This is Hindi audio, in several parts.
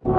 तो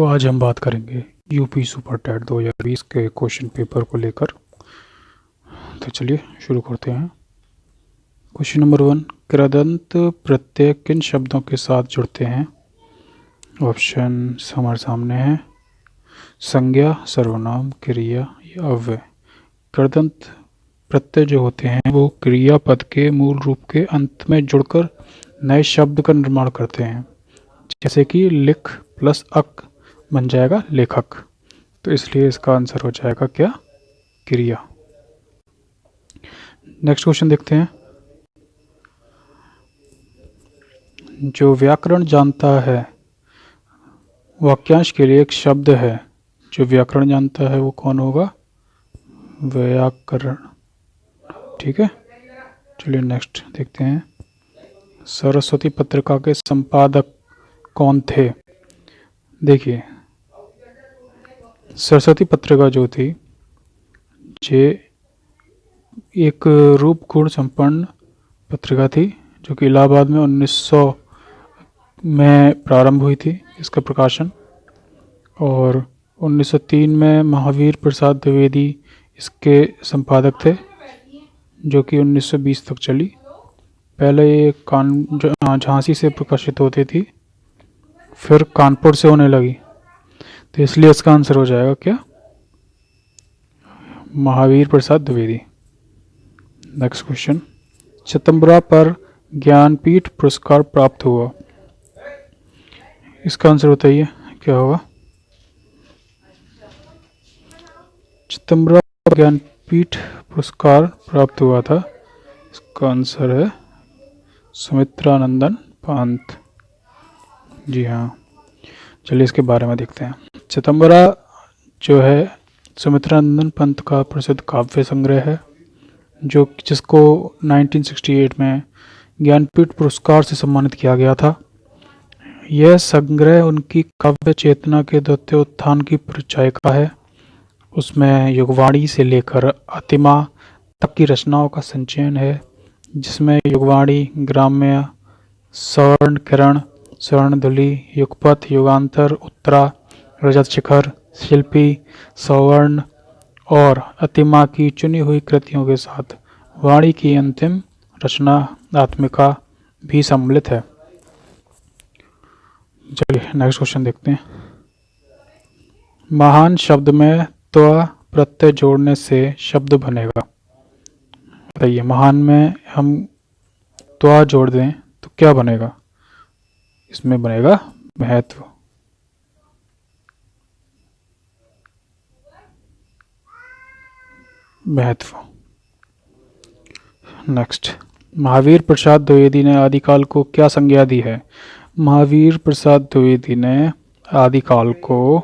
आज हम बात करेंगे यूपी सुपर टेट 2020 के क्वेश्चन पेपर को लेकर। तो चलिए शुरू करते हैं। क्वेश्चन नंबर 1, कृदंत प्रत्यय किन शब्दों के साथ जुड़ते हैं? ऑप्शन हमारे सामने है, संज्ञा, सर्वनाम, क्रिया या अव्यय। कृदंत प्रत्यय जो होते हैं वो क्रियापद के मूल रूप के अंत में जुड़कर नए शब्द का निर्माण करते हैं, जैसे कि लिख प्लस अक बन जाएगा लेखक। तो इसलिए इसका आंसर हो जाएगा क्या? क्रिया। नेक्स्ट क्वेश्चन देखते हैं। जो व्याकरण जानता है, वाक्यांश के लिए एक शब्द है जो व्याकरण जानता है वो कौन होगा? व्याकरण। ठीक है, चलिए नेक्स्ट देखते हैं। सरस्वती पत्रिका के संपादक कौन थे? देखिए, सरस्वती पत्रिका जो थी ये एक रूप गुण संपन्न पत्रिका थी जो कि इलाहाबाद में 1900 में प्रारंभ हुई थी इसका प्रकाशन, और 1903 में महावीर प्रसाद द्विवेदी इसके संपादक थे जो कि 1920 तक चली। पहले ये झांसी से प्रकाशित होती थी, फिर कानपुर से होने लगी, तो इसलिए इसका आंसर हो जाएगा क्या? महावीर प्रसाद द्विवेदी। नेक्स्ट क्वेश्चन, चिदंबरा पर ज्ञानपीठ पुरस्कार प्राप्त हुआ, इसका आंसर बताइए क्या होगा? चिदंबरा पर ज्ञानपीठ पुरस्कार प्राप्त हुआ था, इसका आंसर है सुमित्रानंदन पंत। जी हाँ, चलिए इसके बारे में देखते हैं। चिदंबरा जो है सुमित्रानंदन पंत का प्रसिद्ध काव्य संग्रह है जो जिसको 1968 में ज्ञानपीठ पुरस्कार से सम्मानित किया गया था। यह संग्रह उनकी काव्य चेतना के द्वितीयोत्थान की परिचायिका है। उसमें युगवाणी से लेकर अतिमा तक की रचनाओं का संचयन है, जिसमें युगवाणी, ग्राम्य, स्वर्ण किरण, स्वर्णधुली, युगपथ, युगांतर, उत्तरा, रजत शिखर, शिल्पी, सवर्ण और अतिमा की चुनी हुई कृतियों के साथ वाणी की अंतिम रचना आत्मिका भी सम्मिलित है। चलिए नेक्स्ट क्वेश्चन देखते हैं। महान शब्द में त्वा प्रत्यय जोड़ने से शब्द बनेगा, बताइए। महान में हम त्वा जोड़ दें तो क्या बनेगा? इसमें बनेगा महत्व। महत्व। नेक्स्ट, महावीर प्रसाद द्विवेदी ने आदिकाल को क्या संज्ञा दी है? महावीर प्रसाद द्विवेदी ने आदिकाल को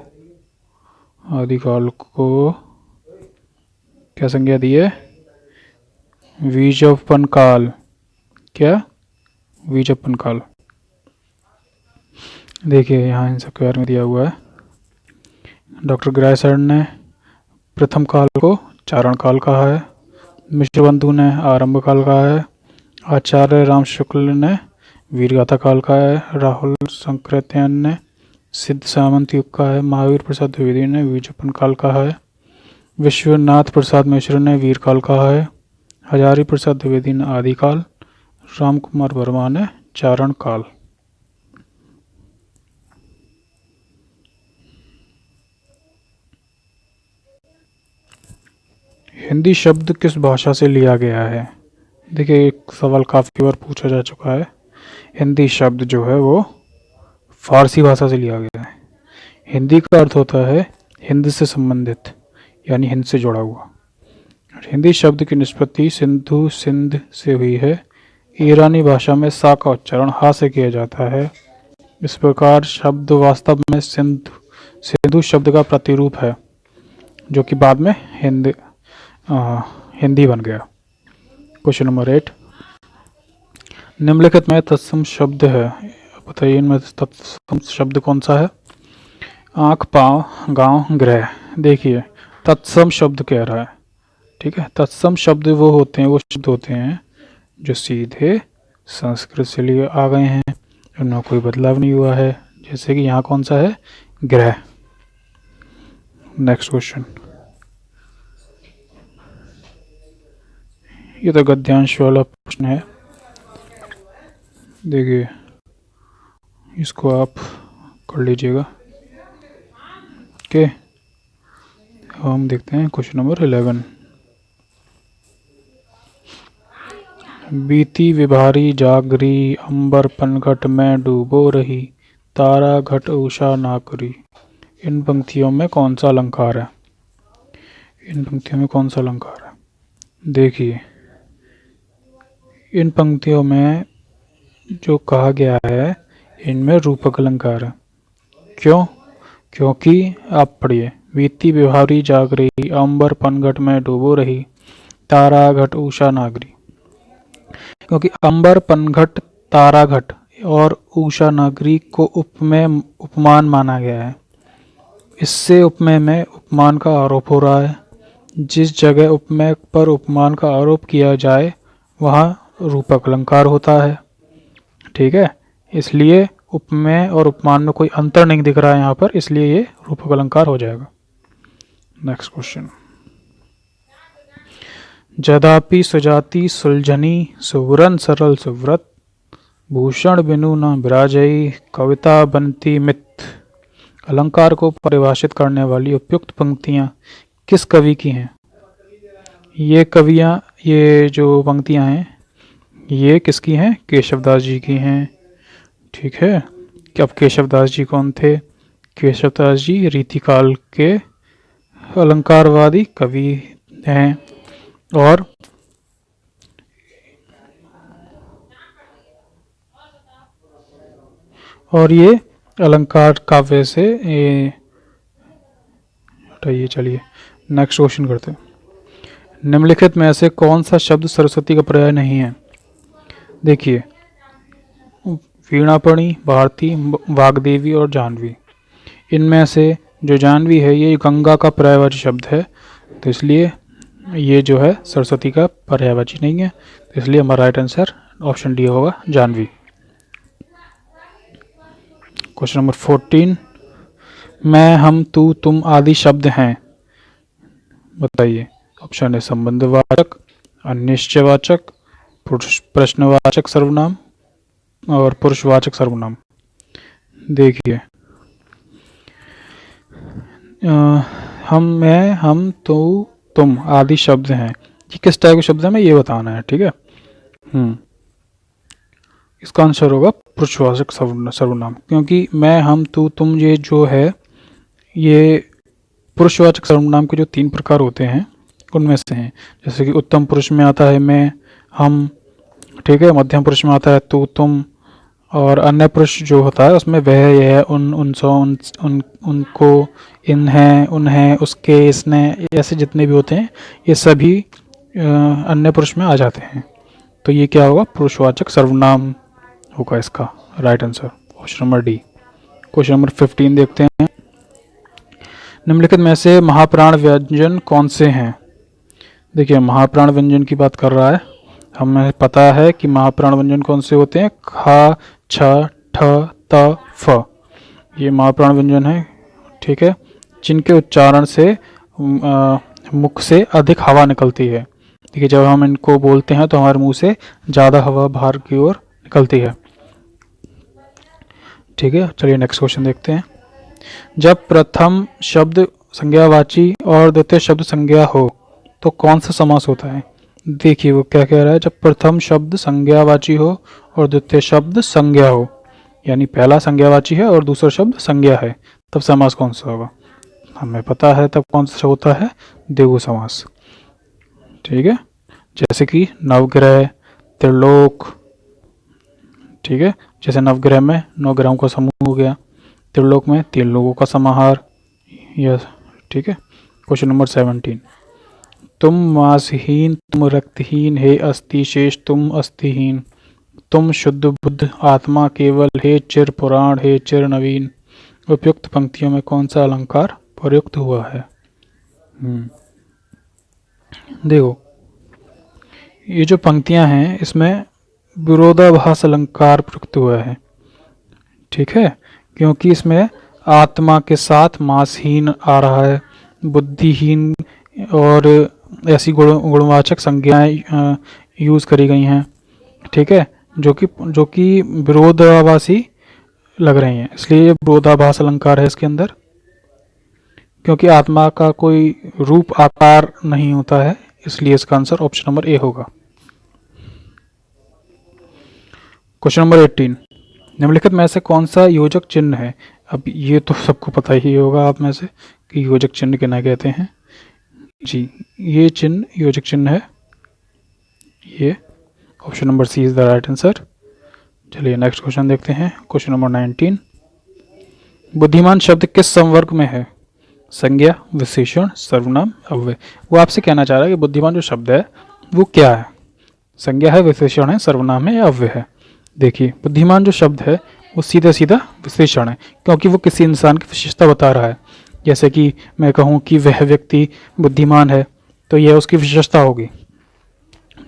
क्या संज्ञा दी है? बीजोपन काल। क्या? बीजोपन काल। देखिए यहाँ इन सब के बारे में दिया हुआ है। डॉक्टर ग्रायसर ने प्रथम काल को चारण काल कहा है, मिश्र बंधु ने आरंभ काल कहा है, आचार्य राम शुक्ल ने वीरगाथा काल कहा है, राहुल संकृत्यायन ने सिद्ध सामंत युग कहा है, महावीर प्रसाद द्विवेदी ने बीजोपन काल कहा है, विश्वनाथ प्रसाद मिश्र ने वीर काल कहा है, हजारी प्रसाद द्विवेदी ने आदिकाल, राम कुमार वर्मा ने चारण काल। हिंदी शब्द किस भाषा से लिया गया है? देखिए एक सवाल काफ़ी बार पूछा जा चुका है। हिंदी शब्द जो है वो फारसी भाषा से लिया गया है। हिंदी का अर्थ होता है हिंद से संबंधित, यानी हिंद से जुड़ा हुआ। हिंदी शब्द की निष्पत्ति सिंधु सिंध से हुई है। ईरानी भाषा में सा का उच्चारण हा से किया जाता है। इस प्रकार शब्द वास्तव में सिंधु शब्द का प्रतिरूप है, जो कि बाद में हिंदी बन गया। क्वेश्चन नंबर 8, निम्नलिखित में तत्सम शब्द है, बताइए इनमें तत्सम शब्द कौन सा है? आँख, पाँव, गांव, गृह। देखिए तत्सम शब्द कह रहा है, ठीक है। तत्सम शब्द वो शब्द होते हैं जो सीधे संस्कृत से लिए आ गए हैं, उनमें कोई बदलाव नहीं हुआ है। जैसे कि यहाँ कौन सा है? गृह। नेक्स्ट क्वेश्चन, ये तो गद्यांश वाला प्रश्न है। देखिए इसको आप कर लीजिएगा। ओके, हम देखते हैं क्वेश्चन नंबर 11। बीती विभारी जागरी, अंबर पनघट में डूबो रही, तारा घट उषा ना करी। इन पंक्तियों में कौन सा अलंकार है? इन पंक्तियों में कौन सा अलंकार है? देखिए इन पंक्तियों में जो कहा गया है इनमें रूपक अलंकार है। क्यों? क्योंकि आप पढ़िए, बीती विभारी जाग रही, अंबर पनघट में डूबो रही, तारा घट उषा नागरी। क्योंकि अंबर पनघट तारा घट और उषा नागरी को उपमान माना गया है। इससे उपमेय में उपमान का आरोप हो रहा है। जिस जगह उपमेय पर उपमान का आरोप किया जाए वहाँ रूपक अलंकार होता है, ठीक है। इसलिए उपमेय और उपमान में कोई अंतर नहीं दिख रहा है यहाँ पर, इसलिए ये रूपक अलंकार हो जाएगा। नेक्स्ट क्वेश्चन, जदापि सुजाति सुलझनी, सुवरन सरल सुव्रत, भूषण बिनु न विराजई, कविता बनती मित। अलंकार को परिभाषित करने वाली उपयुक्त पंक्तियां किस कवि की हैं? ये जो पंक्तियां हैं ये किसकी हैं? केशवदास जी की हैं, ठीक है। अब केशवदास जी कौन थे? केशवदास जी रीतिकाल के अलंकारवादी कवि हैं और ये अलंकार काव्य से हटाइए। चलिए नेक्स्ट क्वेश्चन करते हैं। निम्नलिखित में से कौन सा शब्द सरस्वती का पर्याय नहीं है? देखिए, वीणापणी, भारती, वाग्देवी और जाह्नवी। इनमें से जो जाह्नवी है ये गंगा का पर्यायवाची शब्द है, तो इसलिए ये जो है सरस्वती का पर्यायवाची नहीं है, तो इसलिए हमारा राइट आंसर ऑप्शन डी होगा, जाह्नवी। क्वेश्चन नंबर 14, मैं, हम, तू, तुम आदि शब्द हैं, बताइए। ऑप्शन है संबंधवाचक, अनिश्चयवाचक, प्रश्नवाचक सर्वनाम और पुरुषवाचक सर्वनाम। देखिए हम, मैं, हम, तू, तुम आदि शब्द हैं, ये किस टाइप के शब्द हैं हमें ये बताना है, ठीक है। इसका आंसर होगा पुरुषवाचक सर्वनाम, क्योंकि मैं, हम, तू, तुम ये जो है ये पुरुषवाचक सर्वनाम के जो 3 प्रकार होते हैं उनमें से हैं। जैसे कि उत्तम पुरुष में आता है मैं, हम, ठीक है। मध्यम पुरुष में आता है तू, तुम, और अन्य पुरुष जो होता है उसमें वह, यह, उन, सो, उनको, इन है, उन है, उसके, इसने, ऐसे जितने भी होते हैं ये सभी अन्य पुरुष में आ जाते हैं। तो ये क्या होगा? पुरुषवाचक सर्वनाम होगा इसका right answer, option number D. Question number 15 देखते हैं। निम्नलिखित में से महाप्राण व्यंजन कौन से हैं? देखिए महाप्राण व्यंजन की बात कर रहा है, हमें पता है कि महाप्राण व्यंजन कौन से होते हैं, ख, छ, ठ, त, फ। ये महाप्राण व्यंजन है, ठीक है, जिनके उच्चारण से मुख से अधिक हवा निकलती है। देखिए जब हम इनको बोलते हैं तो हमारे मुंह से ज़्यादा हवा बाहर की ओर निकलती है, ठीक है। चलिए नेक्स्ट क्वेश्चन देखते हैं। जब प्रथम शब्द संज्ञावाची और द्वितीय शब्द संज्ञा हो तो कौन सा समास होता है? देखिए वो क्या कह रहा है, जब प्रथम शब्द संज्ञावाची हो और द्वितीय शब्द संज्ञा हो, यानी पहला संज्ञावाची है और दूसरा शब्द संज्ञा है, तब समास कौन सा होगा? हमें पता है तब कौन सा होता है, द्विगु समास। ठीक है, जैसे कि नवग्रह, त्रिलोक। ठीक है, जैसे नवग्रह में 9 ग्रहों का समूह हो गया, त्रिलोक में 3 लोगों का समाहार। यस, ठीक है। क्वेश्चन नंबर 17, तुम मासहीन, तुम रक्तहीन, हे अस्थि शेष तुम अस्थिहीन, तुम शुद्ध बुद्ध आत्मा केवल, हे चिर पुराण, हे चिर नवीन। उपयुक्त पंक्तियों में कौन सा अलंकार प्रयुक्त हुआ है? देखो, ये जो पंक्तियां हैं इसमें विरोधाभास अलंकार प्रयुक्त हुआ है। ठीक है, क्योंकि इसमें आत्मा के साथ मासहीन आ रहा है, बुद्धिहीन और ऐसी गुणवाचक संज्ञाएं यूज करी गई हैं। ठीक है, जो कि विरोधाभासी लग रही हैं, इसलिए ये विरोधाभास अलंकार है इसके अंदर। क्योंकि आत्मा का कोई रूप आकार नहीं होता है, इसलिए इसका आंसर ऑप्शन नंबर ए होगा। क्वेश्चन नंबर 18, निम्नलिखित में से कौन सा योजक चिन्ह है? अब ये तो सबको पता ही होगा आप में से कि योजक चिन्ह किन्हें कहते हैं। जी, ये चिन्ह योजक चिन्ह है, ये option number C is the right answer. चलिए नेक्स्ट क्वेश्चन देखते हैं। क्वेश्चन नंबर 19, बुद्धिमान शब्द किस संवर्ग में है? संज्ञा, विशेषण, सर्वनाम, अव्यय। वो आपसे कहना चाह रहा है कि बुद्धिमान जो शब्द है वो क्या है, संज्ञा है, विशेषण है, सर्वनाम है या अव्यय है? देखिए, बुद्धिमान जो शब्द है वो सीधा सीधा विशेषण है, क्योंकि वो किसी इंसान की विशेषता बता रहा है। जैसे कि मैं कहूँ कि वह व्यक्ति बुद्धिमान है, तो यह उसकी विशेषता होगी।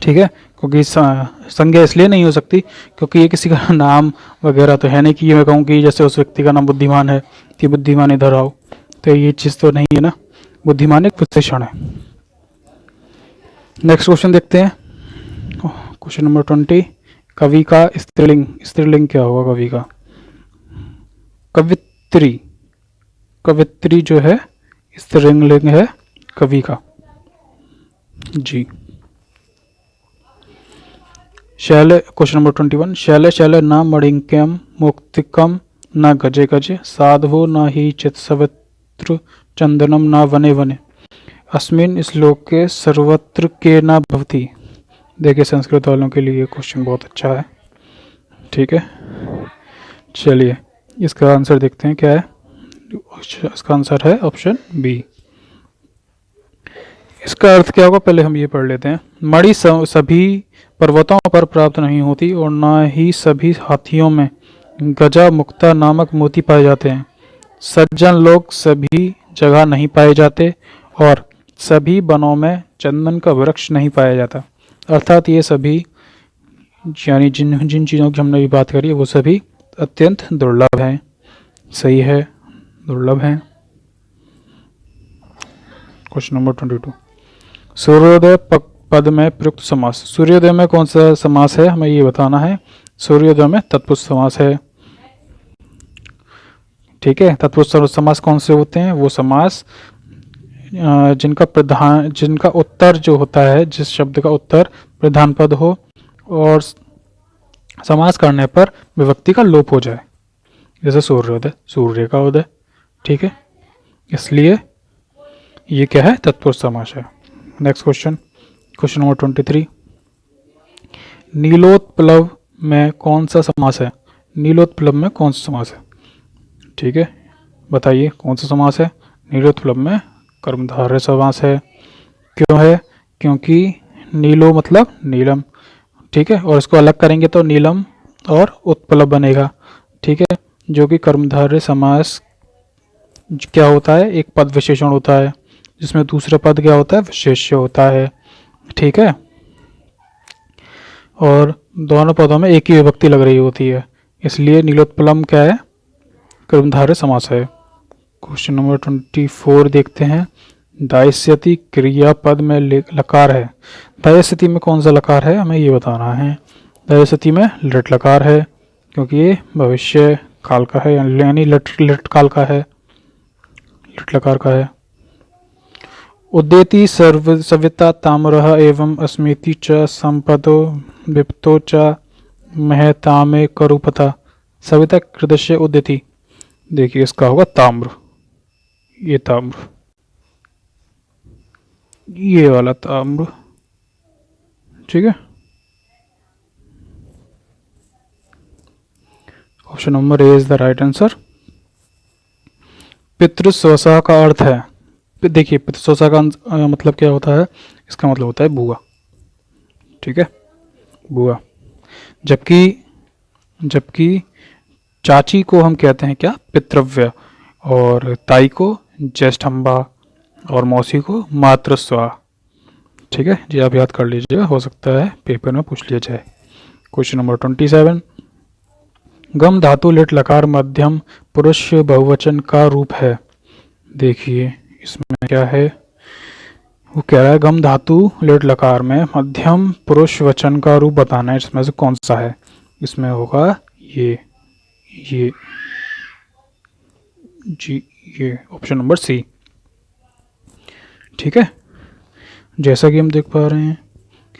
ठीक है, क्योंकि संज्ञा इसलिए नहीं हो सकती क्योंकि ये किसी का नाम वगैरह तो है नहीं कि ये मैं कहूँ कि जैसे उस व्यक्ति का नाम बुद्धिमान है कि बुद्धिमान इधर आओ, तो ये चीज़ तो नहीं है ना। बुद्धिमान एक विशेषण है। नेक्स्ट क्वेश्चन देखते हैं। क्वेश्चन नंबर 20, कवि का स्त्रीलिंग, स्त्रीलिंग क्या होगा कवि का? कवित्री, कवित्री जो है स्त्रीलिंग है कवि का। जी, शैल, क्वेश्चन नंबर 21, शैल शैल न मणिक्यम मुक्तिकम न गजे गजे, साधो न ही चित्सवित्र चंदनम न वने वने, अस्मिन् श्लोके सर्वत्र के न भवति। देखिए, संस्कृत वालों के लिए क्वेश्चन बहुत अच्छा है। ठीक है, चलिए इसका आंसर देखते हैं क्या है। इसका आंसर है ऑप्शन बी। इसका अर्थ क्या होगा पहले हम ये पढ़ लेते हैं। मणि सभी पर्वतों पर प्राप्त नहीं होती और न ही सभी हाथियों में गजा मुक्ता नामक मोती पाए जाते हैं। सज्जन लोग सभी जगह नहीं पाए जाते और सभी वनों में चंदन का वृक्ष नहीं पाया जाता। अर्थात ये सभी यानी जिन जिन चीज़ों की हमने भी बात करी है वो सभी अत्यंत दुर्लभ हैं। सही है, दुर्लभ हैं। क्वेश्चन नंबर 22, सूर्योदय पद में प्रयुक्त समास। सूर्योदय में कौन सा समास है हमें ये बताना है। सूर्योदय में तत्पुरुष समास है। ठीक है, तत्पुरुष समास कौन से होते हैं? वो समास जिनका उत्तर जो होता है, जिस शब्द का उत्तर प्रधान पद हो और समास करने पर विभक्ति का लोप हो जाए, जैसे सूर्योदय, सूर्य का उदय। ठीक है, इसलिए ये क्या है? तत्पुरुष समास है। नेक्स्ट क्वेश्चन, क्वेश्चन नंबर 23, नीलोत्प्लव में कौन सा समास है? नीलोत्प्लव में कौन सा समास है? ठीक है, बताइए कौन सा समास है? नीलोत्प्लव में कर्मधारय समास है। क्यों है? क्योंकि नीलो मतलब नीलम। ठीक है, और इसको अलग करेंगे तो नीलम और उत्प्लव बनेगा। ठीक है, जो कि कर्मधारय समास क्या होता है? एक पद विशेषण होता है जिसमें दूसरा पद क्या होता है? विशेष्य होता है। ठीक है, और दोनों पदों में एक ही विभक्ति लग रही होती है, इसलिए नीलोत्पलम क्या है? कर्मधारय समास है। क्वेश्चन नंबर 24 देखते हैं। दायस्यति क्रियापद में लकार है। दायस्यति में कौन सा लकार है हमें ये बताना है। दायस्यति में लट लकार है, क्योंकि ये भविष्य काल का है, यानी लट काल का है, लट लकार का है। उदेति सविता ताम्रः एवं अस्मिति च संपदो विप्तो च महतामे करूपता। सविता कृदस्य उदेति। देखिए इसका होगा ताम्र, ये ताम्र, ये वाला ताम्र, ठीक है। Option number A is the right answer. पितृस्वसा का अर्थ है, देखिए पितृस्वसा का मतलब क्या होता है, इसका मतलब होता है बुआ, ठीक है, बुआ। जबकि जबकि चाची को हम कहते हैं क्या, पितृव्य, और ताई को ज्येष्ठम्बा, और मौसी को मातृस्वा, ठीक है जी। आप याद कर लीजिएगा, हो सकता है पेपर में पूछ लिया जाए। क्वेश्चन नंबर 27, गम धातु लिट लकार मध्यम पुरुष बहुवचन का रूप है। देखिए इसमें क्या है, वो कह रहा है गम धातु लिट लकार में मध्यम पुरुष वचन का रूप बताना है, इसमें से कौन सा है। इसमें होगा ये जी, ये ऑप्शन नंबर सी, ठीक है। जैसा कि हम देख पा रहे हैं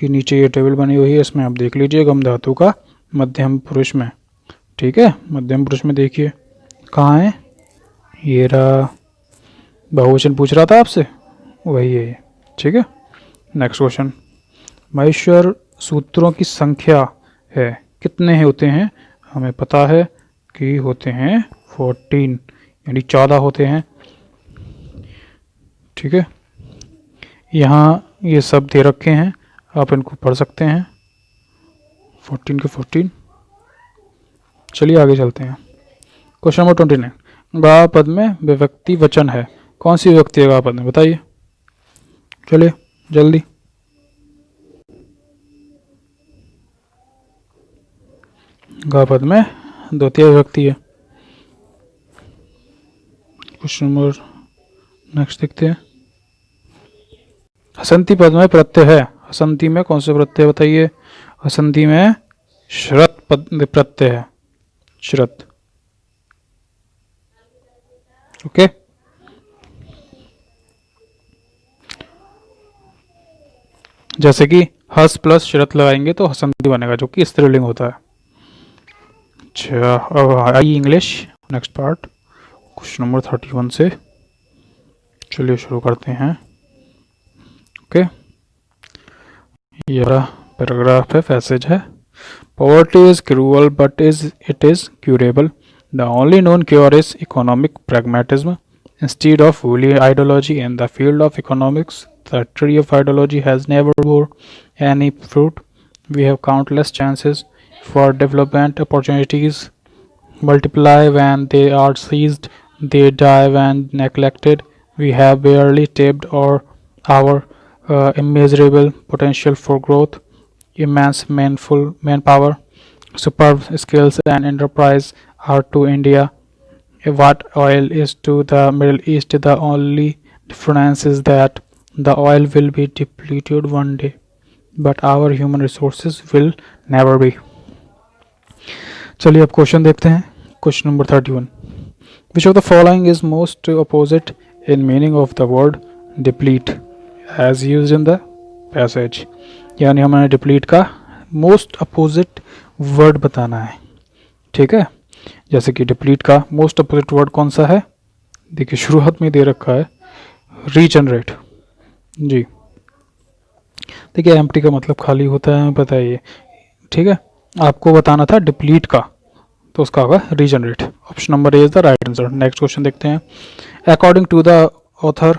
कि नीचे ये टेबल बनी हुई है, इसमें आप देख लीजिए गम धातु का मध्यम पुरुष में, ठीक है, मध्यम पुरुष में देखिए कहाँ है, ये रहा, बहुवचन पूछ रहा था आपसे, वही है, ठीक है। नेक्स्ट क्वेश्चन, महेश्वर सूत्रों की संख्या है, कितने होते हैं, हमें पता है कि होते हैं 14, यानी 14 होते हैं, ठीक है। यहाँ ये सब दे रखे हैं, आप इनको पढ़ सकते हैं, 14 के 14। चलिए आगे चलते हैं। क्वेश्चन नंबर 29, गा पद में विभक्ति वचन है, कौन सी विभक्ति है गा पद में, बताइए, चलिए जल्दी। गा पद में द्वितीय विभक्ति है। क्वेश्चन नंबर नेक्स्ट देखते हैं, हसंती पद में प्रत्यय है, हसंती में कौन से प्रत्यय बताइए, हसंती में श्रत पद प्रत्यय है, श्रत, ओके। जैसे कि हस प्लस श्रत लगाएंगे तो हसंती बनेगा, जो कि स्त्रीलिंग होता है। अच्छा, अब आई English next part, question number 31 से चलिए शुरू करते हैं, ओके। ये पैराग्राफ है, पैसेज है, poverty is cruel but it is curable, the only known cure is economic pragmatism instead of woolly ideology in the field of economics. The tree of ideology has never bore any fruit. We have countless chances for development opportunities multiply when they are seized, they die when neglected. We have barely tapped our immeasurable potential for growth, immense manpower, superb skills and enterprise are to India what oil is to the Middle East. The only difference is that the oil will be depleted one day, but our human resources will never be. चलिए अब क्वेश्चन देखते हैं। Question number 31, which of the following is most opposite in meaning of the word deplete as used in the passage. यानी हमें डिप्लीट का मोस्ट अपोजिट वर्ड बताना है, ठीक है। जैसे कि डिप्लीट का मोस्ट अपोजिट वर्ड कौन सा है, देखिए शुरुआत में दे रखा है रीजनरेट, जी। देखिए एम्प्टी का मतलब खाली होता है, बताइए, ठीक है। आपको बताना था डिप्लीट का, तो उसका होगा regenerate. Option number A is the right answer. Next question देखते हैं, according to the author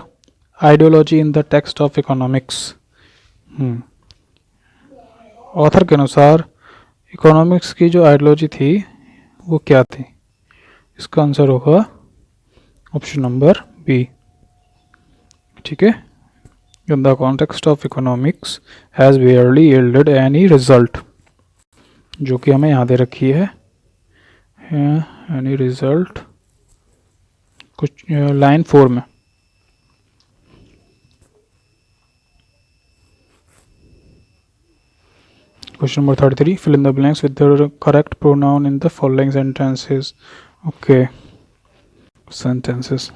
ideology in the text of economics. Author के अनुसार इकोनॉमिक्स की जो आइडियोलॉजी थी वो क्या थी, इसका आंसर होगा ऑप्शन नंबर बी, ठीक है। In the context of economics has बेयरली yielded any result, जो कि हमें यहाँ दे रखी है एनी रिजल्ट, कुछ लाइन 4 में। Question number 33, fill in the blanks with the correct pronoun in the following sentences. Okay, sentences.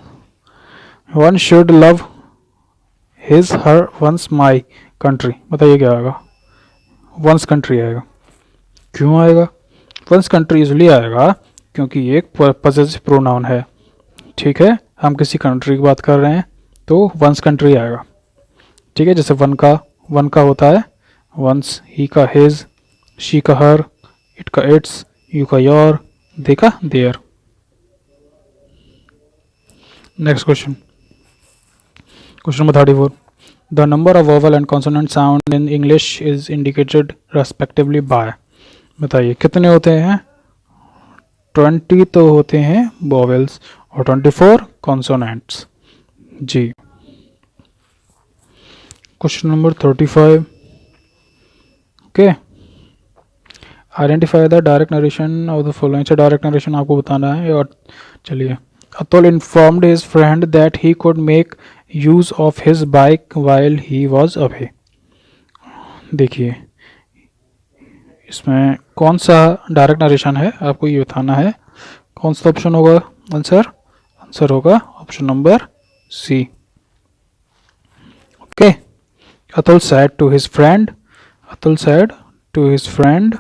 One should love his, her, once my country. बताइए क्या आएगा, once country आएगा। क्यों आएगा, once country इसलिए आएगा क्योंकि ये एक पॉसेसिव प्रोनाउन है। ठीक है, हम किसी कंट्री की बात कर रहे हैं तो वंस कंट्री आएगा। ठीक है, जैसे वन का होता है वंस, ही का हिज, शी का हर, इट का इट्स, यू का योर, दे का their. Next question, question number 34। The number of vowel and consonant sound in English is indicated respectively by. बताइए कितने होते हैं? 20 तो होते हैं वोवेल्स और 24 कॉन्सोनेंट्स। जी। Question number 35। Okay, identify the direct narration of the following. से डायरेक्ट नरेशन आपको बताना है। और चलिए, Atul informed his friend that he could make use of his bike while he was away. देखिए इसमें कौन सा डायरेक्ट नरेशन है आपको ये बताना है। कौन सा ऑप्शन होगा आंसर? आंसर होगा option number C. Okay, Atul said to his friend, Atul said to his friend,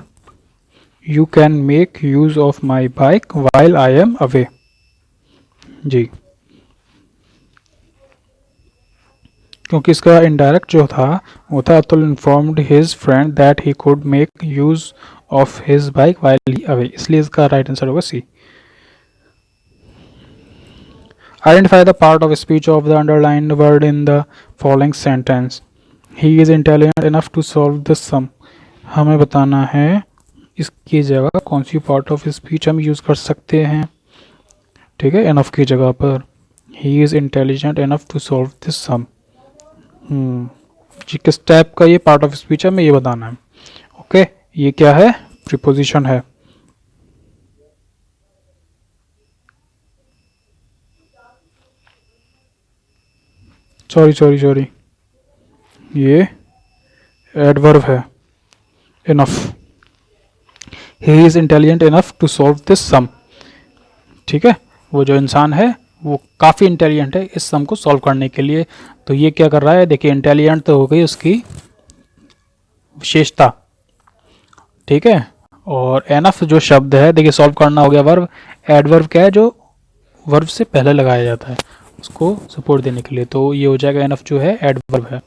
you can make use of my bike while I am away। जी, क्योंकि इसका इनडायरेक्ट जो था वो था Atul informed his friend that he could make use of his bike while he away, इसलिए इसका राइट आंसर होगा C. Identify the part of speech of the underlined word in the following sentence. He is intelligent enough to solve this sum. हमें बताना है इसकी जगह कौन सी पार्ट ऑफ स्पीच हम यूज़ कर सकते हैं। ठीक है, इनफ की जगह पर he is intelligent enough to solve this sum. जी, किस टाइप का ये पार्ट ऑफ स्पीच है हमें ये बताना है। ओके, ये क्या है? प्रीपोजिशन है। सॉरी, ये एडवर्ब है। Enough, he is intelligent enough to solve this sum. ठीक है, वो जो इंसान है वो काफ़ी इंटेलिजेंट है इस सम को सॉल्व करने के लिए। तो ये क्या कर रहा है? देखिए, इंटेलिजेंट तो हो गई उसकी विशेषता। ठीक है, और एनफ जो शब्द है, देखिए सॉल्व करना हो गया वर्ब। एडवर्ब क्या है? जो वर्ब से पहले लगाया जाता है उसको सपोर्ट देने के लिए, तो ये हो जाएगा एनफ जो है एडवर्ब है।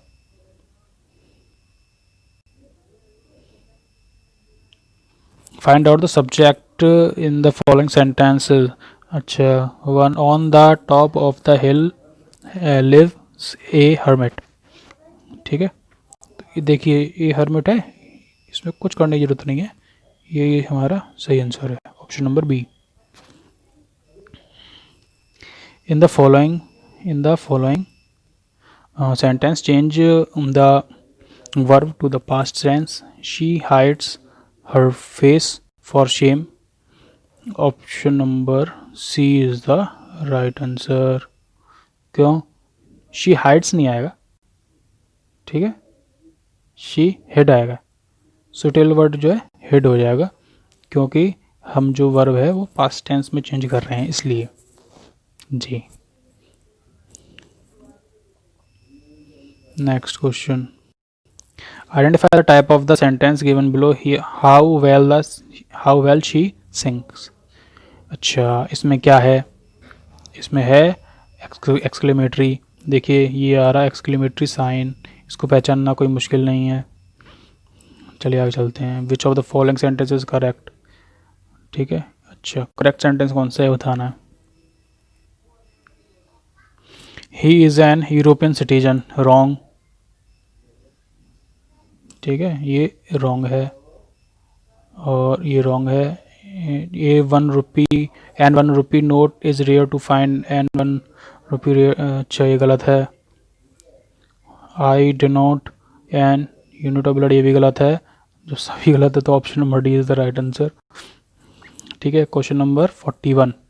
Find out the subject in the following sentences. अच्छा, one on the top of the hill lives a hermit. ठीक है, तो देखिए ये हर्मिट है, इसमें कुछ करने की जरूरत नहीं है, ये हमारा सही आंसर है option number B. In the following sentence change the verb to the past tense. She hides her face for shame. Option number C is the right answer. क्यों? शी हाइड्स नहीं आएगा। ठीक है, शी हेड आएगा। सुटेबल वर्ड जो है हेड हो जाएगा, क्योंकि हम जो वर्ब है वो पास्ट टेंस में चेंज कर रहे हैं इसलिए। जी, next question, identify the type of the sentence given below. How well she sings. अच्छा, इसमें क्या है? इसमें है एक्सक्लेमेटरी। देखिए ये आ रहा है एक्सक्लेमेटरी साइन, इसको पहचानना कोई मुश्किल नहीं है। चलिए आगे चलते हैं। विच of the following sentence is correct. ठीक है, अच्छा करेक्ट सेंटेंस कौन सा है बताना है। He is an European citizen. Wrong. ठीक है, ये रॉन्ग है और ये रॉन्ग है। ये 1 rupee and 1 rupee note is rare to find and 1 rupee rare. अच्छा, ये गलत है। I denote and unit of blood, ये भी गलत है। जो सभी गलत है तो option number D is the right answer. ठीक है, क्वेश्चन नंबर 41।